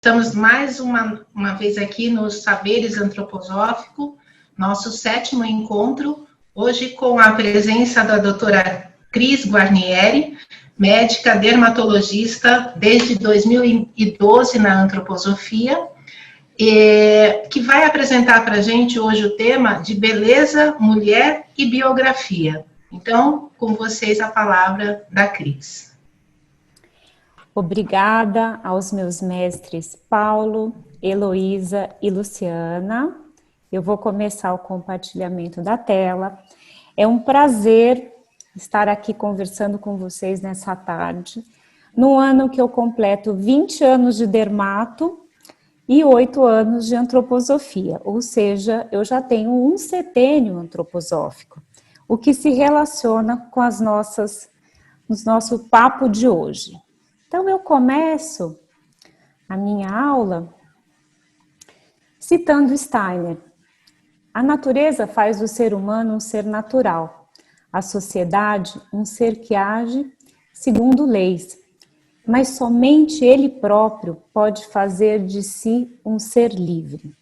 Estamos mais uma vez aqui no Saberes Antroposófico, nosso 7º encontro, hoje com a presença da doutora Cris Guarnieri, médica dermatologista desde 2012 na antroposofia, que vai apresentar para a gente hoje o tema de beleza, mulher e biografia. Então, com vocês a palavra da Cris. Obrigada aos meus mestres Paulo, Heloísa e Luciana. Eu vou começar o compartilhamento da tela. É um prazer estar aqui conversando com vocês nessa tarde, no ano que eu completo 20 anos de dermato e 8 anos de antroposofia, ou seja, eu já tenho um setênio antroposófico, o que se relaciona com o nosso papo de hoje. Então, eu começo a minha aula citando Steiner. A natureza faz do ser humano um ser natural, a sociedade um ser que age segundo leis, mas somente ele próprio pode fazer de si um ser livre.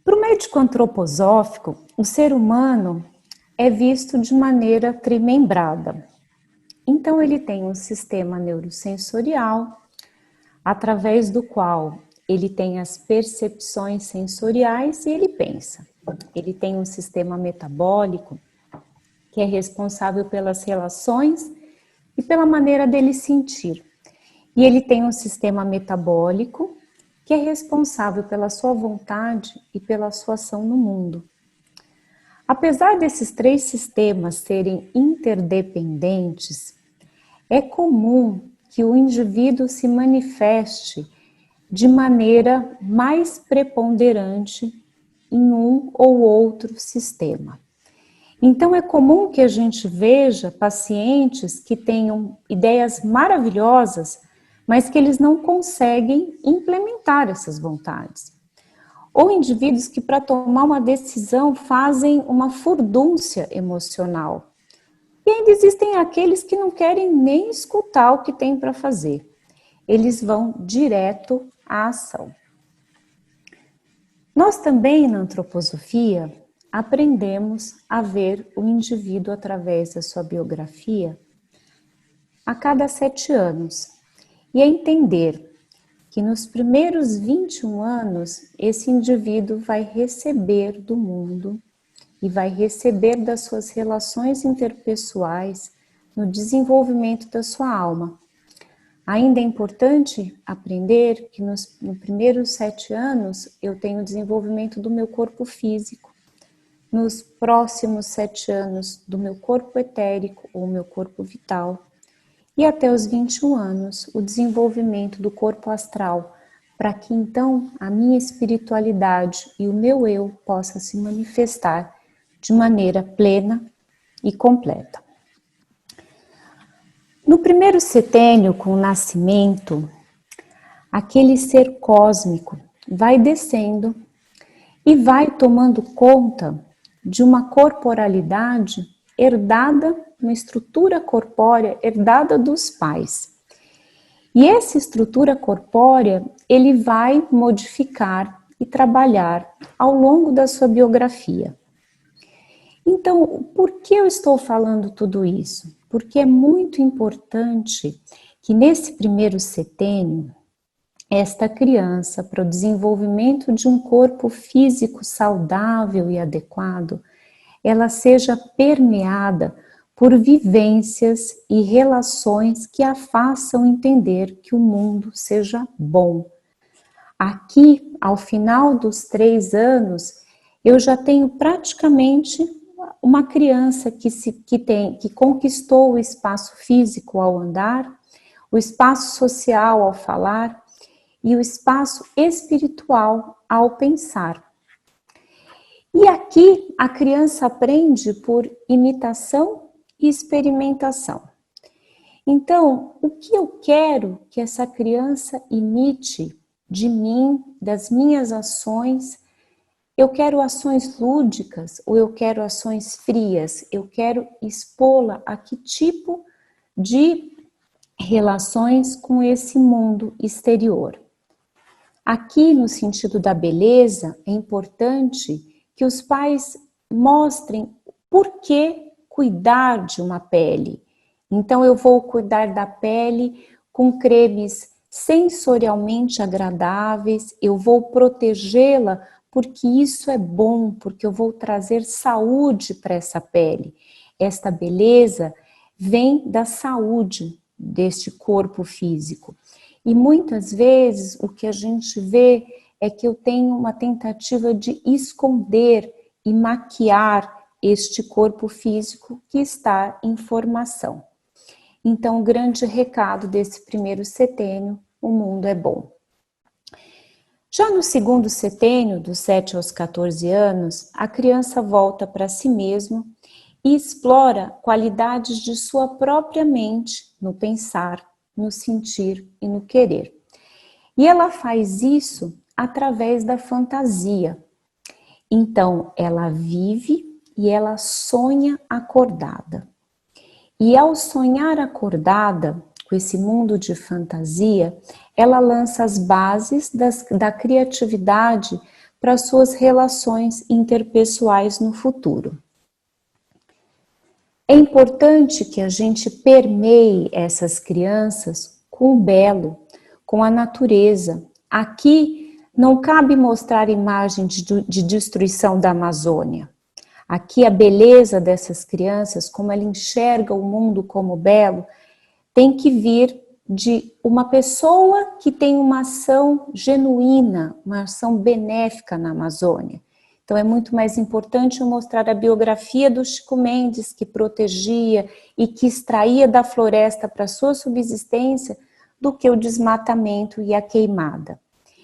Para o médico antroposófico, o ser humano é visto de maneira trimembrada. Então, ele tem um sistema neurosensorial, através do qual ele tem as percepções sensoriais e ele pensa. Ele tem um sistema metabólico, que é responsável pelas relações e pela maneira dele sentir. E ele tem um sistema metabólico, que é responsável pela sua vontade e pela sua ação no mundo. Apesar desses 3 sistemas serem interdependentes, é comum que o indivíduo se manifeste de maneira mais preponderante em um ou outro sistema. Então, é comum que a gente veja pacientes que tenham ideias maravilhosas, mas que eles não conseguem implementar essas vontades. Ou indivíduos que, para tomar uma decisão, fazem uma furdúncia emocional. E ainda existem aqueles que não querem nem escutar o que tem para fazer. Eles vão direto à ação. Nós também, na antroposofia, aprendemos a ver o indivíduo através da sua biografia a cada 7 anos. E a entender que nos primeiros 21 anos, esse indivíduo vai receber do mundo e vai receber das suas relações interpessoais no desenvolvimento da sua alma. Ainda é importante aprender que nos primeiros 7 anos eu tenho o desenvolvimento do meu corpo físico, nos próximos 7 anos do meu corpo etérico ou meu corpo vital, e até os 21 anos o desenvolvimento do corpo astral, para que então a minha espiritualidade e o meu eu possa se manifestar de maneira plena e completa. No primeiro setênio, com o nascimento, aquele ser cósmico vai descendo e vai tomando conta de uma corporalidade herdada, uma estrutura corpórea herdada dos pais. E essa estrutura corpórea ele vai modificar e trabalhar ao longo da sua biografia. Então, por que eu estou falando tudo isso? Porque é muito importante que nesse primeiro setênio, esta criança, para o desenvolvimento de um corpo físico saudável e adequado, ela seja permeada por vivências e relações que a façam entender que o mundo seja bom. Aqui, ao final dos 3 anos, eu já tenho praticamente uma criança que conquistou o espaço físico ao andar, o espaço social ao falar e o espaço espiritual ao pensar. E aqui a criança aprende por imitação e experimentação. Então, o que eu quero que essa criança imite de mim, das minhas ações? Eu quero ações lúdicas ou eu quero ações frias? Eu quero expô-la a que tipo de relações com esse mundo exterior. Aqui, no sentido da beleza, é importante que os pais mostrem por que cuidar de uma pele. Então, eu vou cuidar da pele com cremes sensorialmente agradáveis, eu vou protegê-la porque isso é bom, porque eu vou trazer saúde para essa pele. Esta beleza vem da saúde deste corpo físico. E muitas vezes o que a gente vê é que eu tenho uma tentativa de esconder e maquiar este corpo físico que está em formação. Então, o grande recado desse primeiro setênio, o mundo é bom. Já no segundo setênio, dos 7 aos 14 anos, a criança volta para si mesma e explora qualidades de sua própria mente no pensar, no sentir e no querer. E ela faz isso através da fantasia. Então, ela vive e ela sonha acordada. E ao sonhar acordada, com esse mundo de fantasia, ela lança as bases da criatividade para suas relações interpessoais no futuro. É importante que a gente permeie essas crianças com o belo, com a natureza. Aqui não cabe mostrar imagem de destruição da Amazônia. Aqui a beleza dessas crianças, como ela enxerga o mundo como belo, tem que vir de uma pessoa que tem uma ação genuína, uma ação benéfica na Amazônia. Então é muito mais importante eu mostrar a biografia do Chico Mendes, que protegia e que extraía da floresta para sua subsistência, do que o desmatamento e a queimada.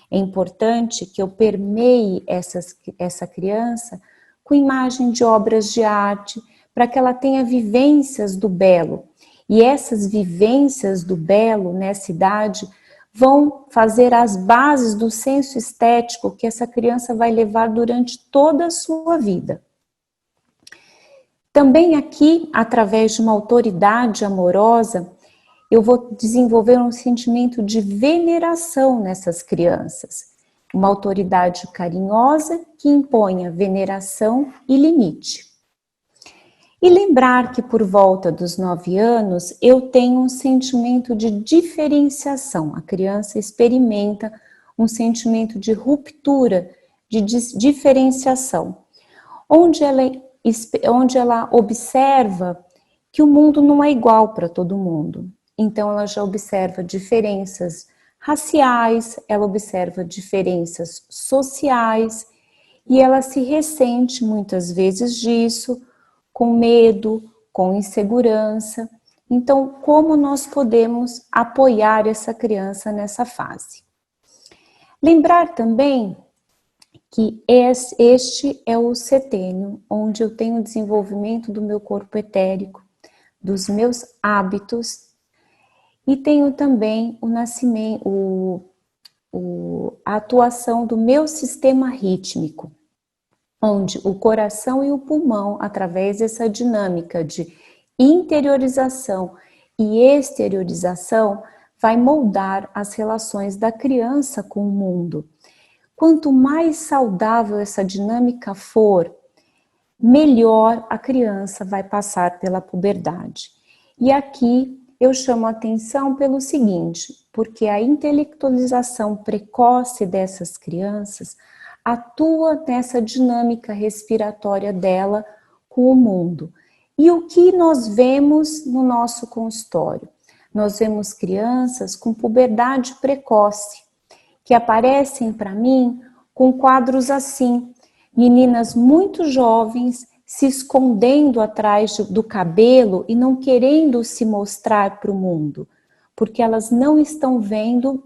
É importante que eu permeie essa criança com imagem de obras de arte, para que ela tenha vivências do belo. E essas vivências do belo nessa idade vão fazer as bases do senso estético que essa criança vai levar durante toda a sua vida. Também aqui, através de uma autoridade amorosa, eu vou desenvolver um sentimento de veneração nessas crianças. Uma autoridade carinhosa que imponha veneração e limite. E lembrar que por volta dos 9 anos eu tenho um sentimento de diferenciação. A criança experimenta um sentimento de ruptura, de diferenciação, onde ela observa que o mundo não é igual para todo mundo. Então ela já observa diferenças raciais, ela observa diferenças sociais e ela se ressente muitas vezes disso, com medo, com insegurança. Então, como nós podemos apoiar essa criança nessa fase? Lembrar também que este é o setênio onde eu tenho o desenvolvimento do meu corpo etérico, dos meus hábitos, e tenho também o nascimento, a atuação do meu sistema rítmico, onde o coração e o pulmão, através dessa dinâmica de interiorização e exteriorização, vai moldar as relações da criança com o mundo. Quanto mais saudável essa dinâmica for, melhor a criança vai passar pela puberdade. E aqui eu chamo a atenção pelo seguinte, porque a intelectualização precoce dessas crianças atua nessa dinâmica respiratória dela com o mundo. E o que nós vemos no nosso consultório? Nós vemos crianças com puberdade precoce, que aparecem para mim com quadros assim, meninas muito jovens se escondendo atrás do cabelo e não querendo se mostrar para o mundo, porque elas não estão vendo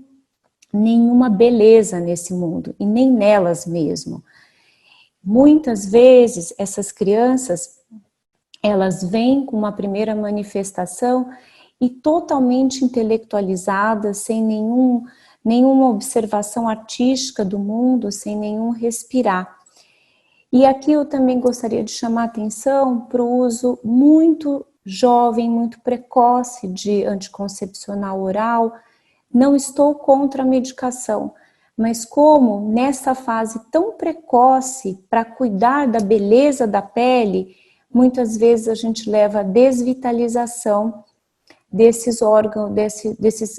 nenhuma beleza nesse mundo e nem nelas mesmo. Muitas vezes essas crianças, elas vêm com uma primeira manifestação e totalmente intelectualizadas, sem nenhuma observação artística do mundo, sem nenhum respirar. E aqui eu também gostaria de chamar a atenção para o uso muito jovem, muito precoce de anticoncepcional oral. Não estou contra a medicação, mas como nessa fase tão precoce, para cuidar da beleza da pele, muitas vezes a gente leva a desvitalização desses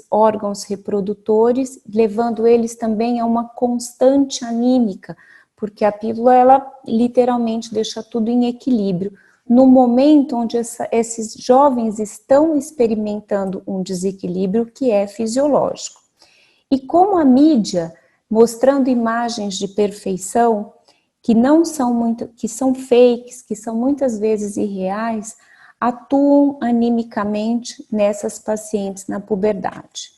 órgãos reprodutores, levando eles também a uma constante anímica, porque a pílula, ela literalmente deixa tudo em equilíbrio. No momento onde esses jovens estão experimentando um desequilíbrio que é fisiológico. E como a mídia, mostrando imagens de perfeição, que são fakes, que são muitas vezes irreais, atuam animicamente nessas pacientes na puberdade.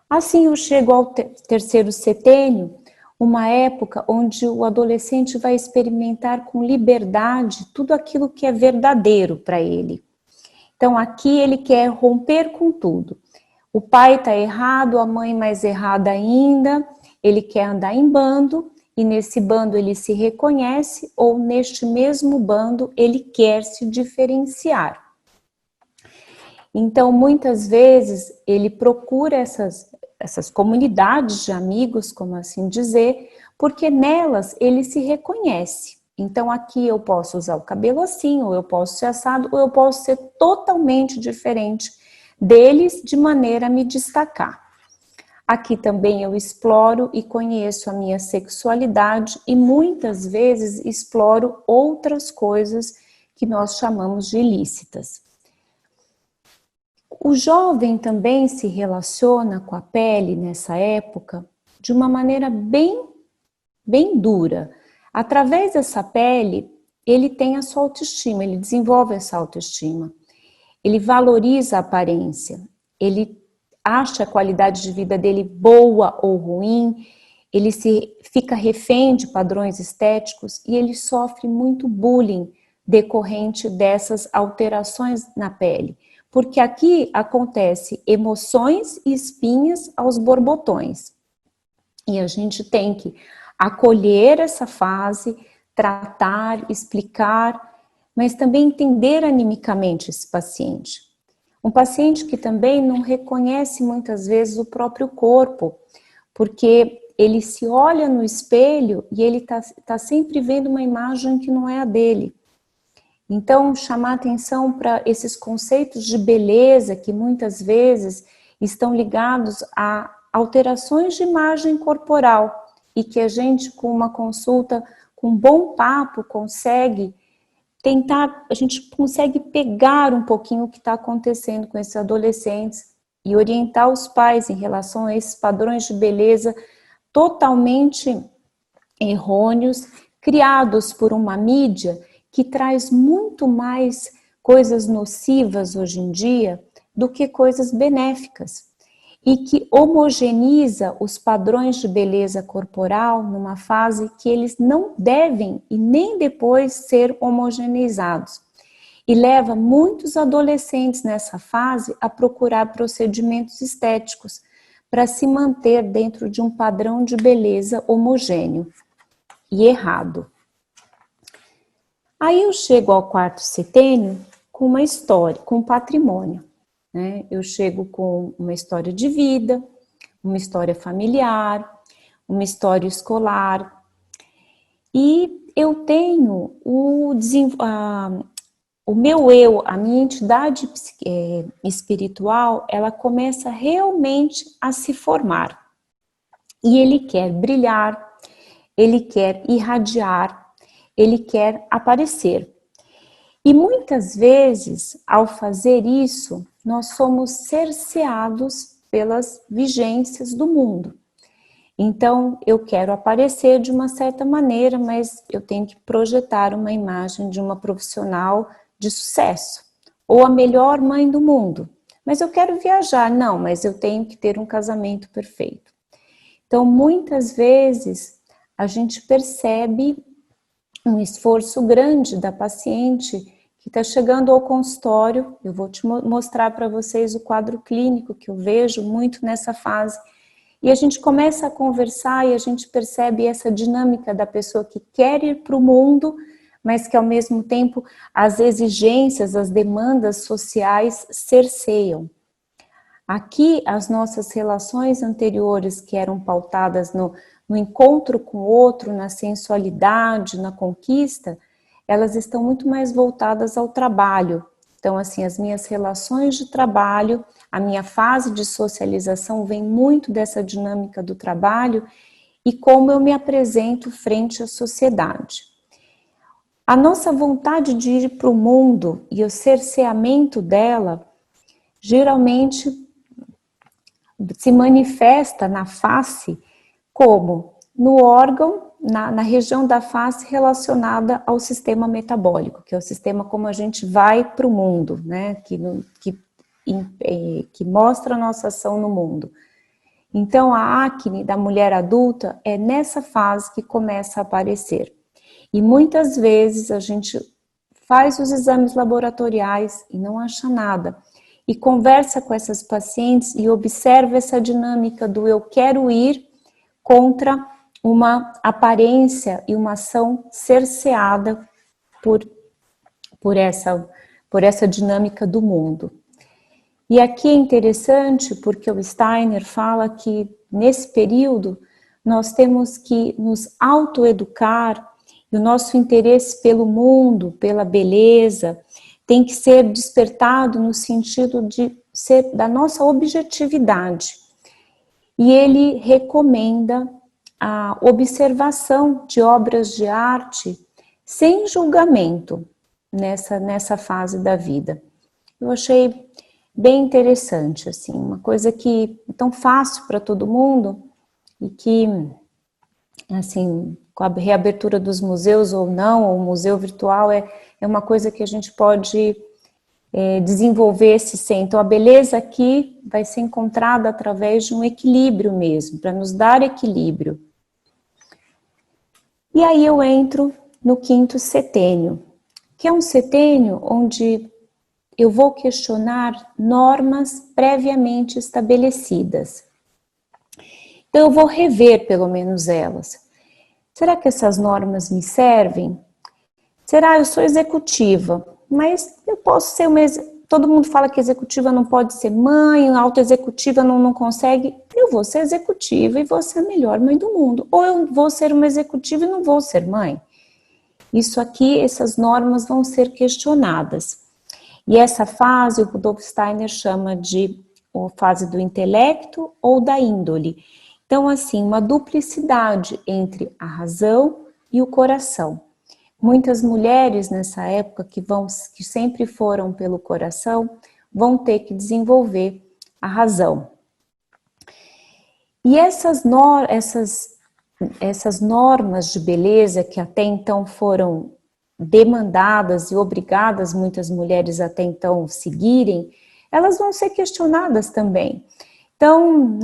Assim eu chego ao terceiro setênio, uma época onde o adolescente vai experimentar com liberdade tudo aquilo que é verdadeiro para ele. Então aqui ele quer romper com tudo. O pai está errado, a mãe mais errada ainda, ele quer andar em bando, e nesse bando ele se reconhece, ou neste mesmo bando ele quer se diferenciar. Então, muitas vezes, ele procura essas comunidades de amigos, como assim dizer, porque nelas ele se reconhece. Então, aqui eu posso usar o cabelo assim, ou eu posso ser assado, ou eu posso ser totalmente diferente deles, de maneira a me destacar. Aqui também eu exploro e conheço a minha sexualidade e muitas vezes exploro outras coisas que nós chamamos de ilícitas. O jovem também se relaciona com a pele nessa época de uma maneira bem dura. Através dessa pele, ele tem a sua autoestima, ele desenvolve essa autoestima. Ele valoriza a aparência, ele acha a qualidade de vida dele boa ou ruim, ele fica refém de padrões estéticos e ele sofre muito bullying decorrente dessas alterações na pele. Porque aqui acontece emoções e espinhas aos borbotões. E a gente tem que acolher essa fase, tratar, explicar, mas também entender animicamente esse paciente. Um paciente que também não reconhece muitas vezes o próprio corpo, porque ele se olha no espelho e ele tá sempre vendo uma imagem que não é a dele. Então, chamar atenção para esses conceitos de beleza que muitas vezes estão ligados a alterações de imagem corporal e que a gente, com uma consulta, com um bom papo, a gente consegue pegar um pouquinho o que está acontecendo com esses adolescentes e orientar os pais em relação a esses padrões de beleza totalmente errôneos, criados por uma mídia que traz muito mais coisas nocivas hoje em dia do que coisas benéficas e que homogeneiza os padrões de beleza corporal numa fase que eles não devem e nem depois ser homogeneizados. E leva muitos adolescentes nessa fase a procurar procedimentos estéticos para se manter dentro de um padrão de beleza homogêneo e errado. Aí eu chego ao quarto setênio com uma história, com um patrimônio. Né? Eu chego com uma história de vida, uma história familiar, uma história escolar. E eu tenho o meu eu, a minha entidade espiritual, ela começa realmente a se formar. E ele quer brilhar, ele quer irradiar, ele quer aparecer. E muitas vezes, ao fazer isso, nós somos cerceados pelas vigências do mundo. Então, eu quero aparecer de uma certa maneira, mas eu tenho que projetar uma imagem de uma profissional de sucesso, ou a melhor mãe do mundo. Mas eu quero viajar, não, mas eu tenho que ter um casamento perfeito. Então, muitas vezes, a gente percebe um esforço grande da paciente que está chegando ao consultório. Eu vou te mostrar para vocês o quadro clínico que eu vejo muito nessa fase. E a gente começa a conversar e a gente percebe essa dinâmica da pessoa que quer ir para o mundo, mas que ao mesmo tempo as exigências, as demandas sociais cerceiam. Aqui, as nossas relações anteriores, que eram pautadas no encontro com o outro, na sensualidade, na conquista, elas estão muito mais voltadas ao trabalho. Então, assim, as minhas relações de trabalho, a minha fase de socialização vem muito dessa dinâmica do trabalho e como eu me apresento frente à sociedade. A nossa vontade de ir para o mundo e o cerceamento dela, geralmente se manifesta na face como no órgão, na região da face relacionada ao sistema metabólico, que é o sistema como a gente vai para o mundo, né? Que mostra a nossa ação no mundo. Então, a acne da mulher adulta é nessa fase que começa a aparecer. E muitas vezes a gente faz os exames laboratoriais e não acha nada. E conversa com essas pacientes e observa essa dinâmica do eu quero ir contra uma aparência e uma ação cerceada por essa dinâmica do mundo. E aqui é interessante porque o Steiner fala que nesse período nós temos que nos autoeducar e o nosso interesse pelo mundo, pela beleza, tem que ser despertado no sentido de ser da nossa objetividade. E ele recomenda a observação de obras de arte sem julgamento nessa fase da vida. Eu achei bem interessante, assim, uma coisa que é tão fácil para todo mundo e que, assim, com a reabertura dos museus ou não, ou o museu virtual é uma coisa que a gente pode desenvolver esse ser. Então, a beleza aqui vai ser encontrada através de um equilíbrio mesmo, para nos dar equilíbrio. E aí eu entro no quinto setênio, que é um setênio onde eu vou questionar normas previamente estabelecidas. Então, eu vou rever pelo menos elas. Será que essas normas me servem? Será? Eu sou executiva, mas eu posso ser uma... Todo mundo fala que executiva não pode ser mãe, autoexecutiva não consegue. Eu vou ser executiva e vou ser a melhor mãe do mundo. Ou eu vou ser uma executiva e não vou ser mãe. Isso aqui, essas normas vão ser questionadas. E essa fase, o Rudolf Steiner chama de a fase do intelecto ou da índole. Então, assim, uma duplicidade entre a razão e o coração. Muitas mulheres nessa época que sempre foram pelo coração vão ter que desenvolver a razão. E essas normas de beleza que até então foram demandadas e obrigadas muitas mulheres até então seguirem, elas vão ser questionadas também. Então,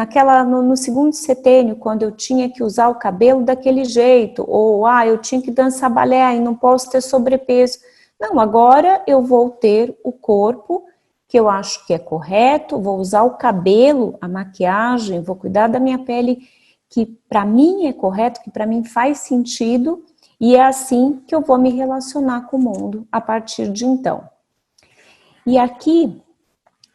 no segundo setênio, quando eu tinha que usar o cabelo daquele jeito, ou eu tinha que dançar balé e não posso ter sobrepeso. Não, agora eu vou ter o corpo que eu acho que é correto, vou usar o cabelo, a maquiagem, vou cuidar da minha pele que para mim é correto, que para mim faz sentido, e é assim que eu vou me relacionar com o mundo a partir de então. E aqui,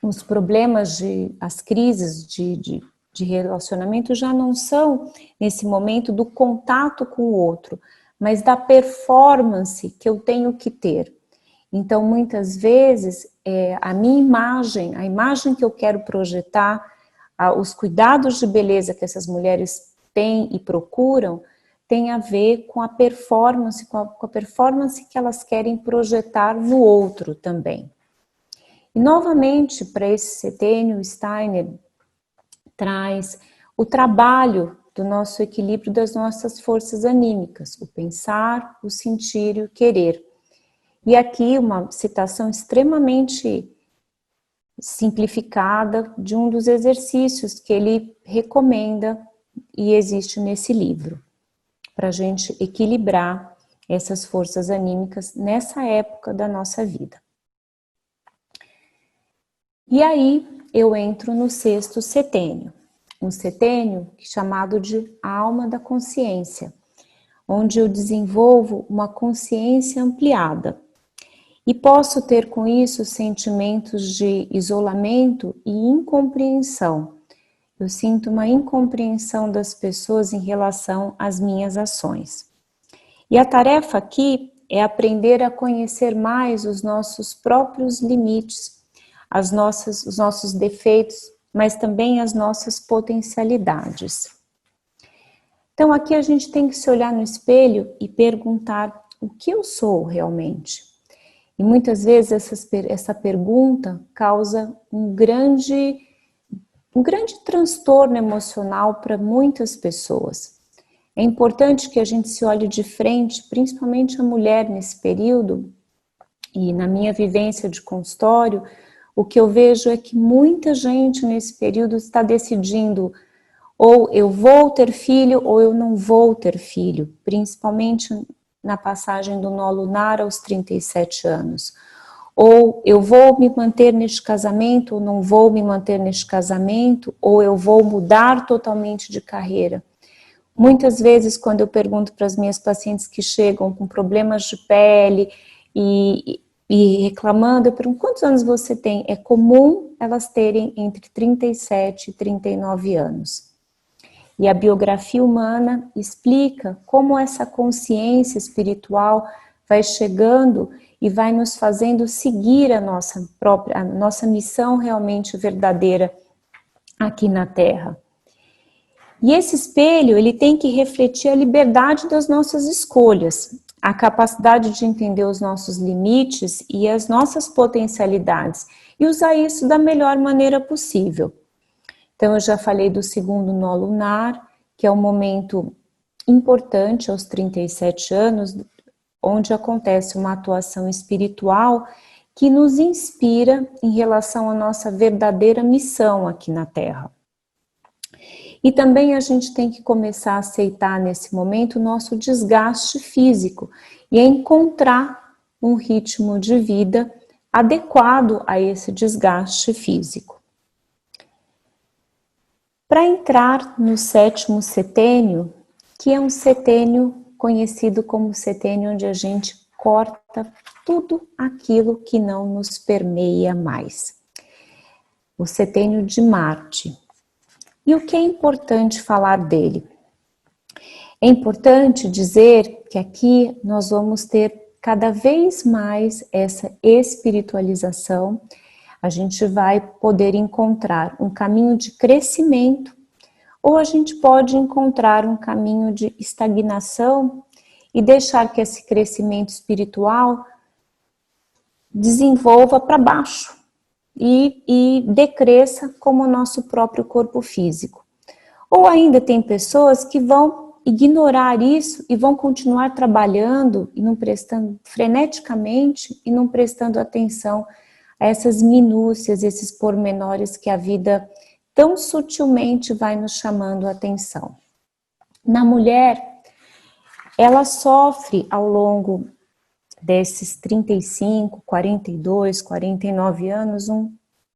os problemas, as crises de relacionamento já não são nesse momento do contato com o outro, mas da performance que eu tenho que ter. Então, muitas vezes, a minha imagem, a imagem que eu quero projetar, os cuidados de beleza que essas mulheres têm e procuram, tem a ver com a performance, com a performance que elas querem projetar no outro também. E novamente, para esse setênio, Steiner traz o trabalho do nosso equilíbrio das nossas forças anímicas, o pensar, o sentir e o querer. E aqui uma citação extremamente simplificada de um dos exercícios que ele recomenda e existe nesse livro, para a gente equilibrar essas forças anímicas nessa época da nossa vida. E aí eu entro no sexto setênio, um setênio chamado de alma da consciência, onde eu desenvolvo uma consciência ampliada. E posso ter com isso sentimentos de isolamento e incompreensão. Eu sinto uma incompreensão das pessoas em relação às minhas ações. E a tarefa aqui é aprender a conhecer mais os nossos próprios limites, os nossos defeitos, mas também as nossas potencialidades. Então aqui a gente tem que se olhar no espelho e perguntar o que eu sou realmente. E muitas vezes essa pergunta causa um grande transtorno emocional para muitas pessoas. É importante que a gente se olhe de frente, principalmente a mulher nesse período, e na minha vivência de consultório, o que eu vejo é que muita gente nesse período está decidindo ou eu vou ter filho ou eu não vou ter filho, principalmente na passagem do nó lunar aos 37 anos. Ou eu vou me manter neste casamento ou não vou me manter neste casamento, ou eu vou mudar totalmente de carreira. Muitas vezes, quando eu pergunto para as minhas pacientes que chegam com problemas de pele e reclamando, eu pergunto, quantos anos você tem? É comum elas terem entre 37 e 39 anos. E a biografia humana explica como essa consciência espiritual vai chegando e vai nos fazendo seguir a nossa missão realmente verdadeira aqui na Terra. E esse espelho, ele tem que refletir a liberdade das nossas escolhas, a capacidade de entender os nossos limites e as nossas potencialidades e usar isso da melhor maneira possível. Então, eu já falei do segundo nó lunar, que é um momento importante aos 37 anos, onde acontece uma atuação espiritual que nos inspira em relação à nossa verdadeira missão aqui na Terra. E também a gente tem que começar a aceitar nesse momento o nosso desgaste físico e a encontrar um ritmo de vida adequado a esse desgaste físico. Para entrar no sétimo setênio, que é um setênio conhecido como setênio onde a gente corta tudo aquilo que não nos permeia mais. O setênio de Marte. E o que é importante falar dele? É importante dizer que aqui nós vamos ter cada vez mais essa espiritualização. A gente vai poder encontrar um caminho de crescimento ou a gente pode encontrar um caminho de estagnação e deixar que esse crescimento espiritual desenvolva para baixo e decresça como o nosso próprio corpo físico. Ou ainda tem pessoas que vão ignorar isso e vão continuar trabalhando e não prestando freneticamente e não prestando atenção a essas minúcias, esses pormenores que a vida tão sutilmente vai nos chamando a atenção. Na mulher, ela sofre ao longo desses 35, 42, 49 anos,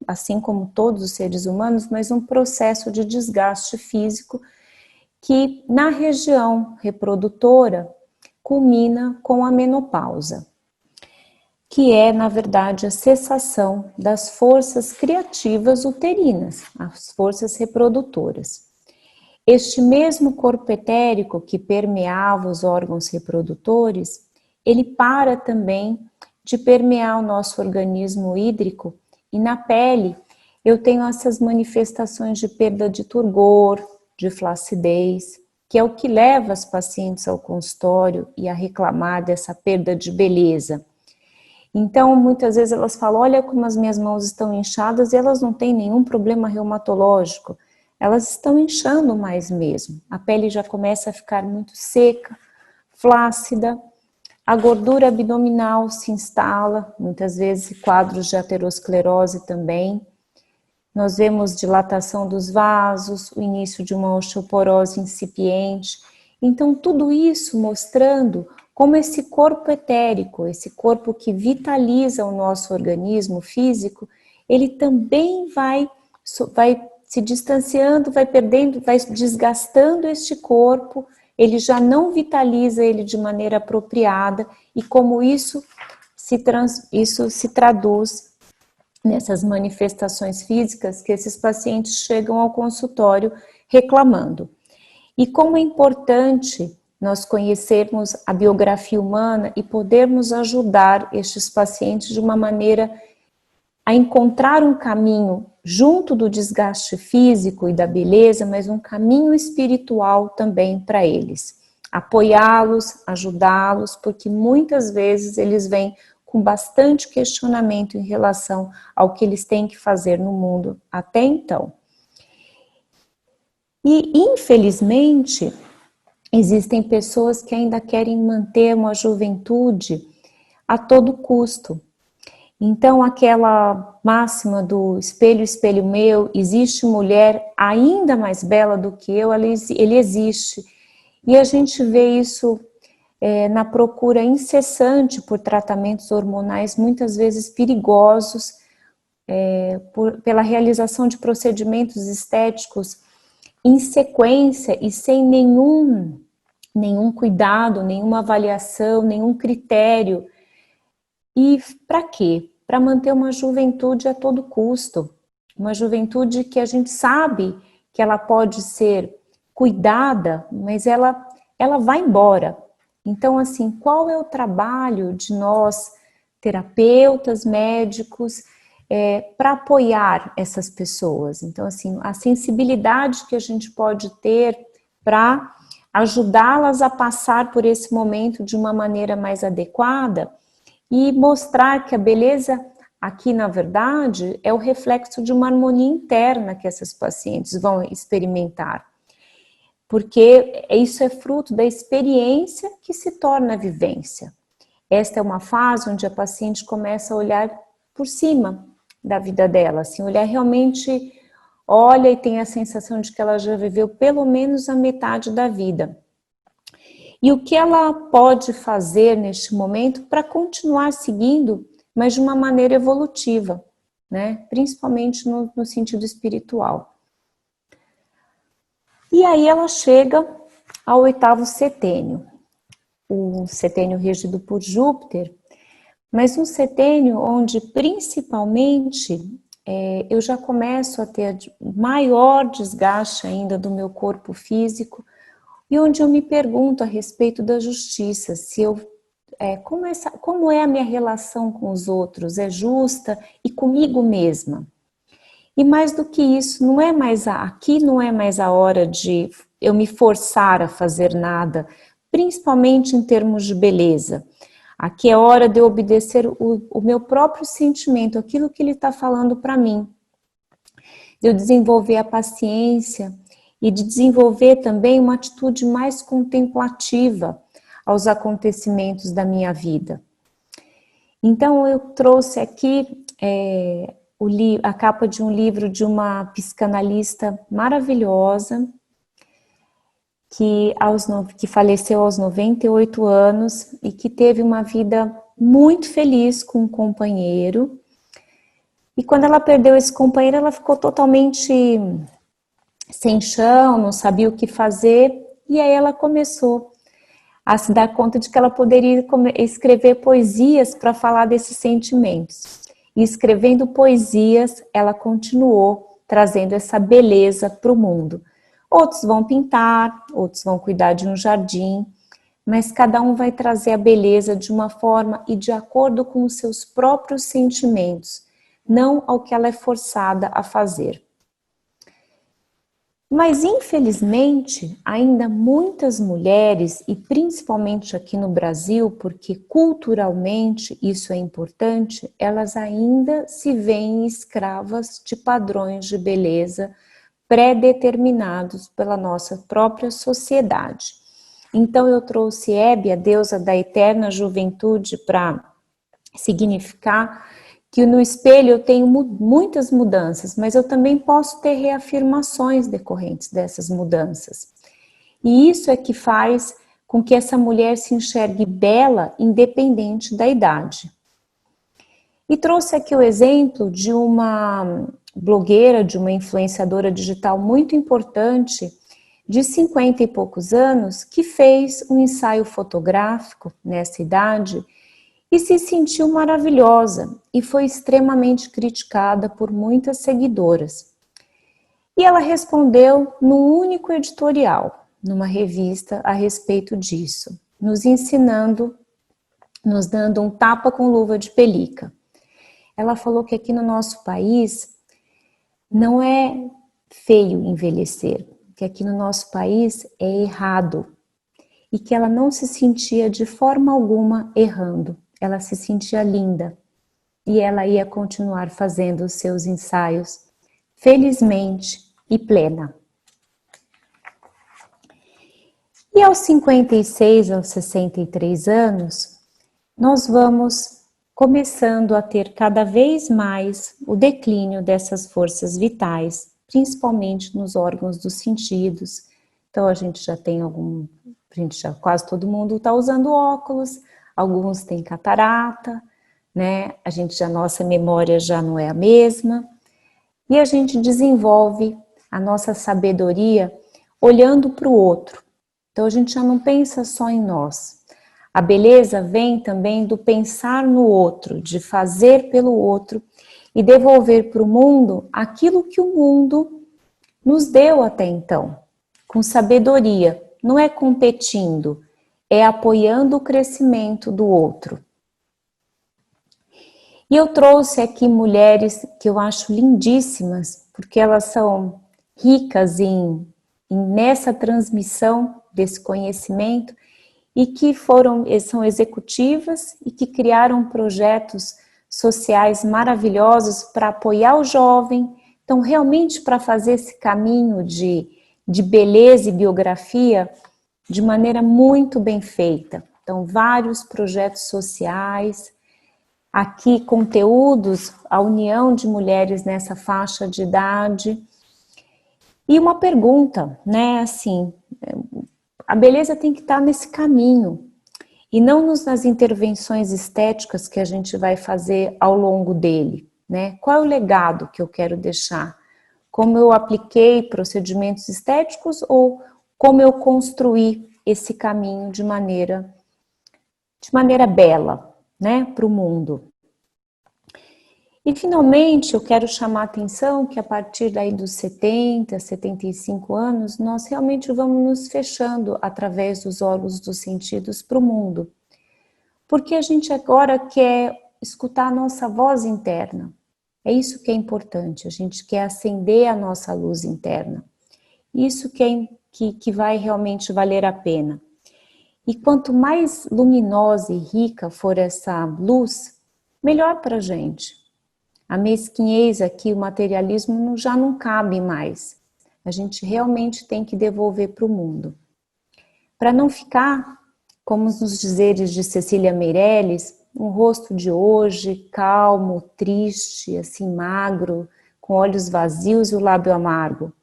assim como todos os seres humanos, mas um processo de desgaste físico que na região reprodutora culmina com a menopausa, que é, na verdade, a cessação das forças criativas uterinas, as forças reprodutoras. Este mesmo corpo etérico que permeava os órgãos reprodutores, ele para também de permear o nosso organismo hídrico e na pele eu tenho essas manifestações de perda de turgor, de flacidez, que é o que leva as pacientes ao consultório e a reclamar dessa perda de beleza. Então, muitas vezes elas falam, olha como as minhas mãos estão inchadas e elas não têm nenhum problema reumatológico. Elas estão inchando mais mesmo. A pele já começa a ficar muito seca, flácida. A gordura abdominal se instala, muitas vezes quadros de aterosclerose também. Nós vemos dilatação dos vasos, o início de uma osteoporose incipiente. Então, tudo isso mostrando como esse corpo etérico, esse corpo que vitaliza o nosso organismo físico, ele também vai se distanciando, vai perdendo, vai desgastando este corpo ele já não vitaliza ele de maneira apropriada e como isso se traduz nessas manifestações físicas que esses pacientes chegam ao consultório reclamando. E como é importante nós conhecermos a biografia humana e podermos ajudar estes pacientes de uma maneira a encontrar um caminho junto do desgaste físico e da beleza, mas um caminho espiritual também para eles. Apoiá-los, ajudá-los, porque muitas vezes eles vêm com bastante questionamento em relação ao que eles têm que fazer no mundo até então. E, infelizmente, existem pessoas que ainda querem manter uma juventude a todo custo. Então, aquela máxima do espelho, espelho meu, existe mulher ainda mais bela do que eu, ele existe. E a gente vê isso na procura incessante por tratamentos hormonais, muitas vezes perigosos, pela realização de procedimentos estéticos em sequência e sem nenhum cuidado, nenhuma avaliação, nenhum critério. E para quê? Para manter uma juventude a todo custo. Uma juventude que a gente sabe que ela pode ser cuidada, mas ela vai embora. Então, assim, qual é o trabalho de nós, terapeutas, médicos, para apoiar essas pessoas? Então, assim, a sensibilidade que a gente pode ter para ajudá-las a passar por esse momento de uma maneira mais adequada e mostrar que a beleza aqui, na verdade, é o reflexo de uma harmonia interna que essas pacientes vão experimentar. Porque isso é fruto da experiência que se torna a vivência. Esta é uma fase onde a paciente começa a olhar por cima da vida dela, assim, olhar realmente, olha e tem a sensação de que ela já viveu pelo menos a metade da vida. E o que ela pode fazer neste momento para continuar seguindo, mas de uma maneira evolutiva, né? Principalmente no sentido espiritual. E aí ela chega ao 8º setênio, o setênio regido por Júpiter, mas um setênio onde principalmente eu já começo a ter maior desgaste ainda do meu corpo físico e onde eu me pergunto a respeito da justiça, se eu como é a minha relação com os outros, é justa e comigo mesma. E mais do que isso, aqui não é mais a hora de eu me forçar a fazer nada, principalmente em termos de beleza. Aqui é hora de eu obedecer o meu próprio sentimento, aquilo que ele está falando para mim. De eu desenvolver a paciência e de desenvolver também uma atitude mais contemplativa aos acontecimentos da minha vida. Então eu trouxe aqui a capa de um livro de uma psicanalista maravilhosa, que faleceu aos 98 anos e que teve uma vida muito feliz com um companheiro. E quando ela perdeu esse companheiro, ela ficou totalmente sem chão, não sabia o que fazer, e aí ela começou a se dar conta de que ela poderia escrever poesias para falar desses sentimentos. E escrevendo poesias, ela continuou trazendo essa beleza para o mundo. Outros vão pintar, outros vão cuidar de um jardim, mas cada um vai trazer a beleza de uma forma e de acordo com os seus próprios sentimentos, não ao que ela é forçada a fazer. Mas, infelizmente, ainda muitas mulheres, e principalmente aqui no Brasil, porque culturalmente isso é importante, elas ainda se veem escravas de padrões de beleza pré-determinados pela nossa própria sociedade. Então eu trouxe Hebe, a deusa da eterna juventude, para significar que no espelho eu tenho muitas mudanças, mas eu também posso ter reafirmações decorrentes dessas mudanças. E isso é que faz com que essa mulher se enxergue bela, independente da idade. E trouxe aqui o exemplo de uma blogueira, de uma influenciadora digital muito importante, de 50 e poucos anos, que fez um ensaio fotográfico nessa idade e se sentiu maravilhosa e foi extremamente criticada por muitas seguidoras. E ela respondeu num único editorial, numa revista, a respeito disso, nos ensinando, nos dando um tapa com luva de pelica. Ela falou que aqui no nosso país não é feio envelhecer, que aqui no nosso país é errado e que ela não se sentia de forma alguma errando, ela se sentia linda e ela ia continuar fazendo os seus ensaios felizmente e plena. E aos 56, aos 63 anos, nós vamos começando a ter cada vez mais o declínio dessas forças vitais, principalmente nos órgãos dos sentidos. Então a gente já tem quase todo mundo está usando óculos, alguns têm catarata, né? Nossa memória já não é a mesma, e a gente desenvolve a nossa sabedoria olhando para o outro. Então a gente já não pensa só em nós. A beleza vem também do pensar no outro, de fazer pelo outro e devolver para o mundo aquilo que o mundo nos deu até então, com sabedoria. Não é competindo, é apoiando o crescimento do outro. E eu trouxe aqui mulheres que eu acho lindíssimas, porque elas são ricas nessa transmissão desse conhecimento e que são executivas e que criaram projetos sociais maravilhosos para apoiar o jovem. Então, realmente para fazer esse caminho de beleza e biografia de maneira muito bem feita. Então, vários projetos sociais, aqui conteúdos, a união de mulheres nessa faixa de idade. E uma pergunta, né, assim, a beleza tem que estar nesse caminho, e não nas intervenções estéticas que a gente vai fazer ao longo dele, né? Qual é o legado que eu quero deixar? Como eu apliquei procedimentos estéticos ou como eu construí esse caminho de maneira bela, né, para o mundo. E finalmente eu quero chamar a atenção que a partir daí dos 70, 75 anos, nós realmente vamos nos fechando através dos órgãos dos sentidos para o mundo. Porque a gente agora quer escutar a nossa voz interna. É isso que é importante, a gente quer acender a nossa luz interna. Isso que vai realmente valer a pena. E quanto mais luminosa e rica for essa luz, melhor para a gente. A mesquinhez aqui, o materialismo já não cabe mais. A gente realmente tem que devolver para o mundo. Para não ficar, como nos dizeres de Cecília Meirelles, um rosto de hoje, calmo, triste, assim magro, com olhos vazios e o lábio amargo.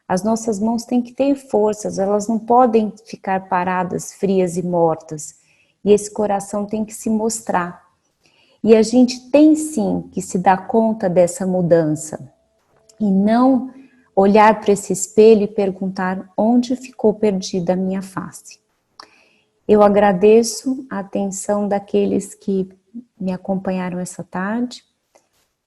As nossas mãos têm que ter forças, elas não podem ficar paradas, frias e mortas. E esse coração tem que se mostrar. E a gente tem sim que se dar conta dessa mudança. E não olhar para esse espelho e perguntar onde ficou perdida a minha face. Eu agradeço a atenção daqueles que me acompanharam essa tarde.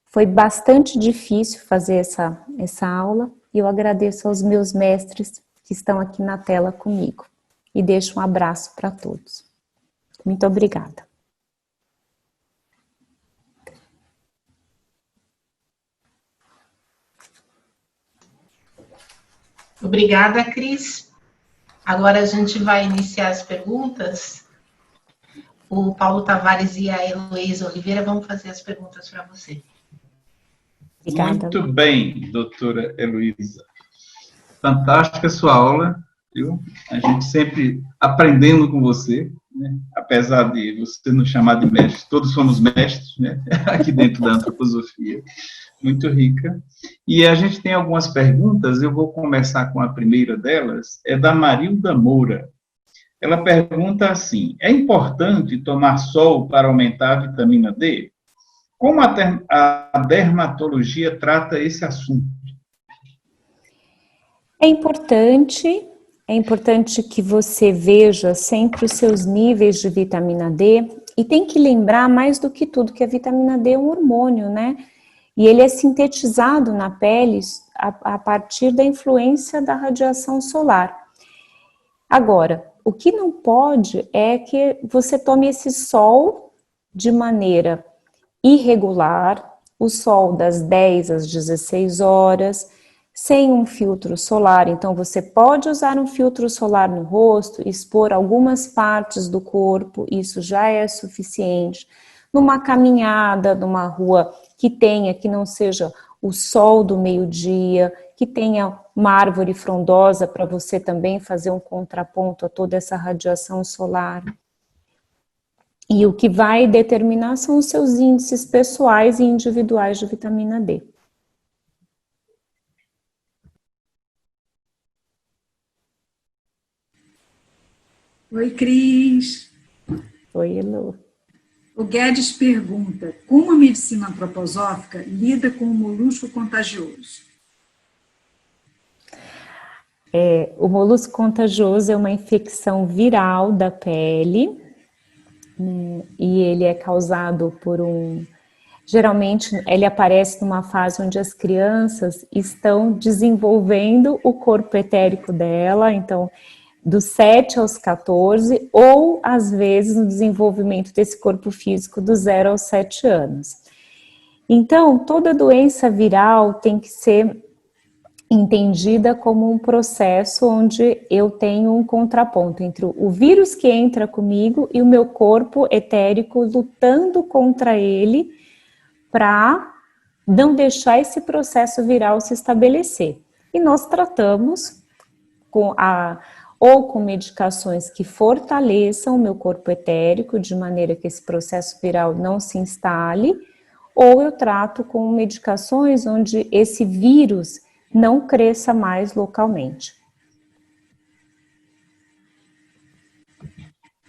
Foi bastante difícil fazer essa aula e eu agradeço aos meus mestres que estão aqui na tela comigo. E deixo um abraço para todos. Muito obrigada. Obrigada, Cris. Agora a gente vai iniciar as perguntas. O Paulo Tavares e a Heloísa Oliveira vão fazer as perguntas para você. Obrigada. Muito bem, doutora Heloísa. Fantástica a sua aula, viu? A gente sempre aprendendo com você, né? Apesar de você nos chamar de mestre, todos somos mestres, né? Aqui dentro da antroposofia. Muito rica. E a gente tem algumas perguntas, eu vou começar com a primeira delas, é da Marilda Moura. Ela pergunta assim: é importante tomar sol para aumentar a vitamina D? Como a dermatologia trata esse assunto? É importante, é importante que você veja sempre os seus níveis de vitamina D e tem que lembrar mais do que tudo que a vitamina D é um hormônio, né? E ele é sintetizado na pele a partir da influência da radiação solar. Agora, o que não pode é que você tome esse sol de maneira irregular, o sol das 10 às 16 horas, sem um filtro solar. Então, você pode usar um filtro solar no rosto, expor algumas partes do corpo, isso já é suficiente. Numa caminhada, numa rua que não seja o sol do meio-dia, que tenha uma árvore frondosa para você também fazer um contraponto a toda essa radiação solar. E o que vai determinar são os seus índices pessoais e individuais de vitamina D. Oi, Cris. Oi, Elo. O Guedes pergunta, como a medicina antroposófica lida com o molusco contagioso? O molusco contagioso é uma infecção viral da pele, né, e ele é causado por geralmente ele aparece numa fase onde as crianças estão desenvolvendo o corpo etérico dela, então dos 7 aos 14, ou às vezes no desenvolvimento desse corpo físico do 0 aos 7 anos. Então, toda doença viral tem que ser entendida como um processo onde eu tenho um contraponto entre o vírus que entra comigo e o meu corpo etérico lutando contra ele para não deixar esse processo viral se estabelecer. E nós tratamos ou com medicações que fortaleçam o meu corpo etérico, de maneira que esse processo viral não se instale, ou eu trato com medicações onde esse vírus não cresça mais localmente.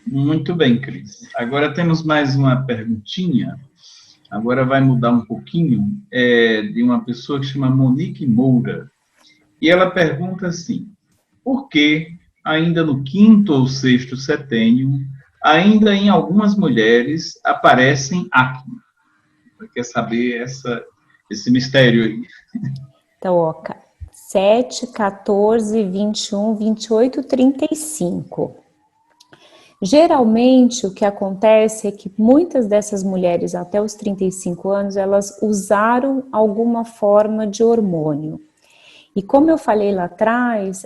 Muito bem, Cris. Agora temos mais uma perguntinha. Agora vai mudar um pouquinho, de uma pessoa que chama Monique Moura. E ela pergunta assim, por que ainda no 5º ou 6º setênio, ainda em algumas mulheres aparecem acne? Quer saber esse mistério aí? Então, ó, 7, 14, 21, 28, 35. Geralmente, o que acontece é que muitas dessas mulheres, até os 35 anos, elas usaram alguma forma de hormônio. E como eu falei lá atrás,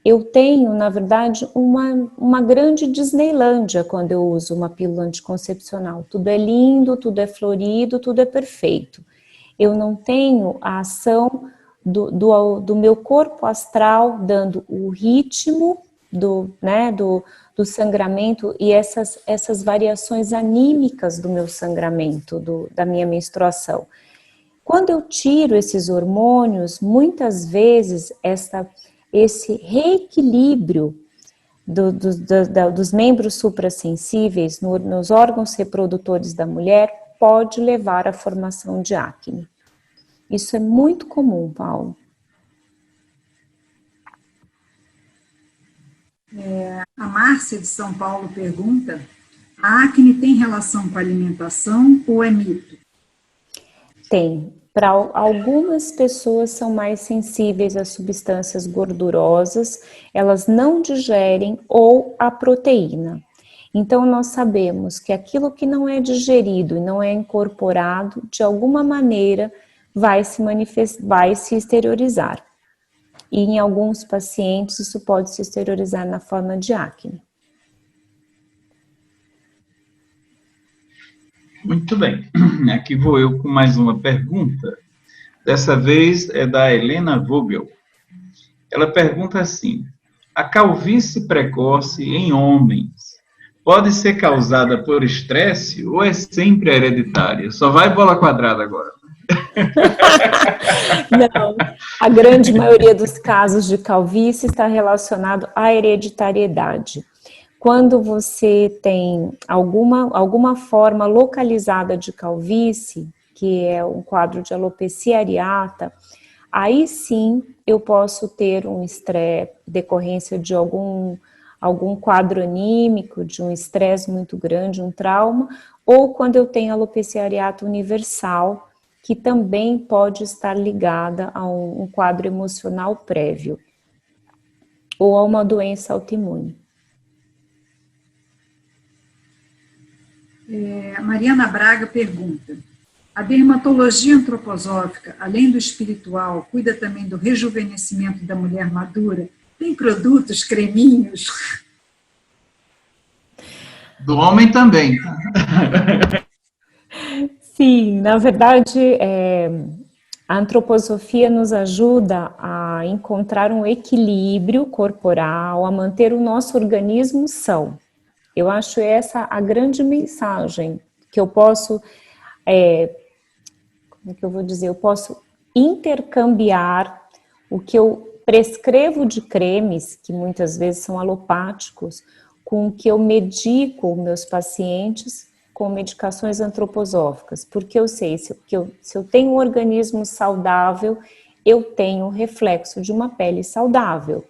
eu tenho, na verdade, uma grande Disneylândia quando eu uso uma pílula anticoncepcional. Tudo é lindo, tudo é florido, tudo é perfeito. Eu não tenho a ação do meu corpo astral dando o ritmo do sangramento e essas variações anímicas do meu sangramento, da minha menstruação. Quando eu tiro esses hormônios, muitas vezes esse reequilíbrio dos membros suprassensíveis nos órgãos reprodutores da mulher pode levar à formação de acne. Isso é muito comum, Paulo. A Márcia de São Paulo pergunta, a acne tem relação com a alimentação ou é mito? Tem. Para algumas pessoas são mais sensíveis a substâncias gordurosas, elas não digerem ou a proteína. Então nós sabemos que aquilo que não é digerido e não é incorporado, de alguma maneira vai se exteriorizar. E em alguns pacientes isso pode se exteriorizar na forma de acne. Muito bem. Aqui vou eu com mais uma pergunta. Dessa vez é da Helena Vogel. Ela pergunta assim, a calvície precoce em homens pode ser causada por estresse ou é sempre hereditária? Só vai bola quadrada agora. Não, a grande maioria dos casos de calvície está relacionado à hereditariedade. Quando você tem alguma forma localizada de calvície, que é um quadro de alopecia areata, aí sim eu posso ter um estresse, decorrência de algum quadro anímico, de um estresse muito grande, um trauma, ou quando eu tenho alopecia areata universal, que também pode estar ligada a um quadro emocional prévio, ou a uma doença autoimune. Mariana Braga pergunta: a dermatologia antroposófica, além do espiritual, cuida também do rejuvenescimento da mulher madura? Tem produtos, creminhos? Do homem também. Sim, na verdade, a antroposofia nos ajuda a encontrar um equilíbrio corporal, a manter o nosso organismo são. Eu acho essa a grande mensagem que eu posso, como é que eu vou dizer? Eu posso intercambiar o que eu prescrevo de cremes, que muitas vezes são alopáticos, com o que eu medico meus pacientes com medicações antroposóficas, porque eu sei, se eu tenho um organismo saudável, eu tenho o reflexo de uma pele saudável.